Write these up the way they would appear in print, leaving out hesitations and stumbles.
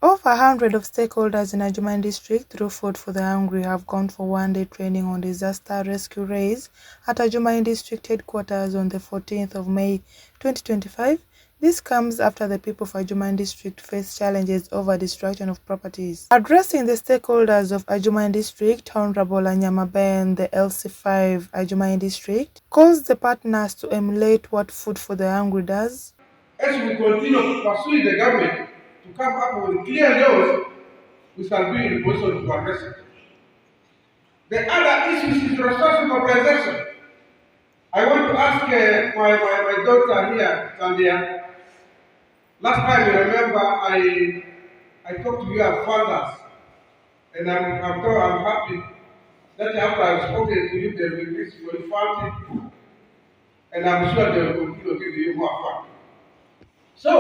Over 100 of stakeholders in Adjumani district through Food for the Hungry have gone for one-day training on disaster rescue race at Adjumani district headquarters on the 14th of May 2025. This comes after the people of Adjumani district face challenges over destruction of properties. Addressing the stakeholders of Adjumani district, Honorable Anyama Ben, the LC5 Adjumani district, calls the partners to emulate what Food for the Hungry does. As we continue pursuing the government to come up with clear laws, we shall be in a position to address it. The other issue is resource mobilization. I want to ask my daughter here, Sandia. Last time you remember I talked to you as fathers, and I'm happy that after I've spoken to you, they will increase your funding, and I'm sure they will continue giving you more funding. So,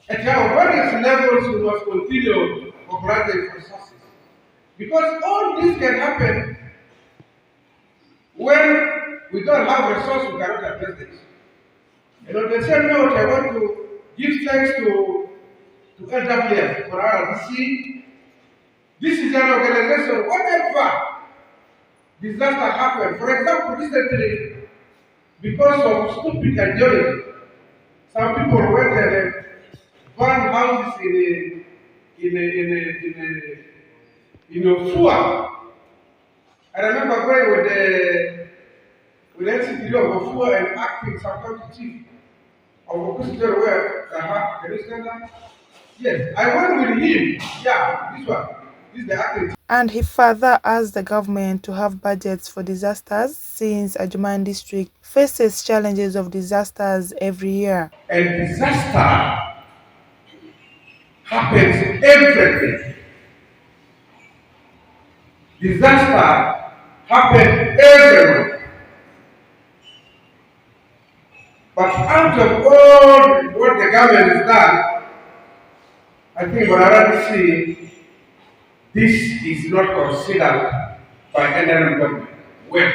at our various levels, we must continue mobilizing resources. Because all this can happen when we don't have resources, we cannot address this. And on the same note, I want to give thanks to LWF for RRDC. This is an organization, whatever disaster happens. For example, recently, because of stupid ideology, some people went and burned houses in a sewer. I remember going with the NCT of Ofua and acting some county chief of Okusito where can you stand that? Yes, I went with him. Yeah, this one. This is the acting. And he further asked the government to have budgets for disasters since Adjumani district faces challenges of disasters every year. And disaster happens everything. Disaster happens everywhere. But out of all what the government has done, I think what I want to see, this is not considered by any government. Well,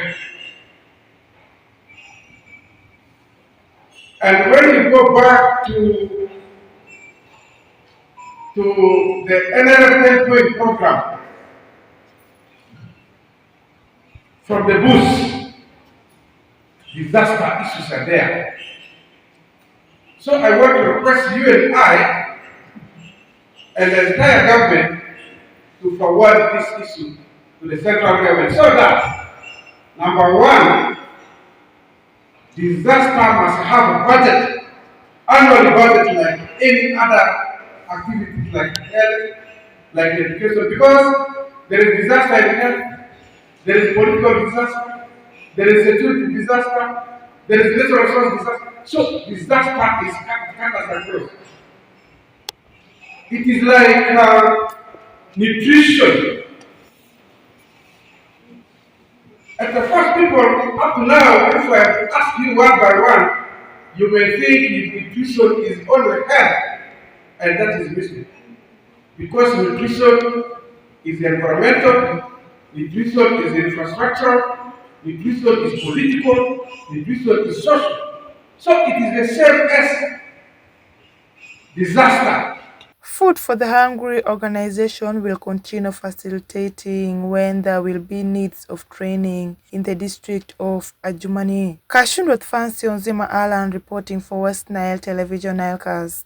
and when you go back to the NRF 10-point program from the bush, disaster issues are there. So I want to request you and I and the entire government to forward this issue to the central government so that, number one, disaster must have a budget, annual budget like any other activities like health, like education, because there is disaster in health, there is political disaster, there is security disaster, there is natural resource disaster. So disaster is kind of across. It is like nutrition. At the first people, up to now, if I ask you one by one, you may think nutrition is only health, and that is missing. Because nutrition is environmental, nutrition is infrastructure, nutrition is political, nutrition is social. So it is the same as disaster. Food for the Hungry organization will continue facilitating when there will be needs of training in the district of Adjumani. Kashundot Fancy Onzima Alan reporting for West Nile Television Nilecast.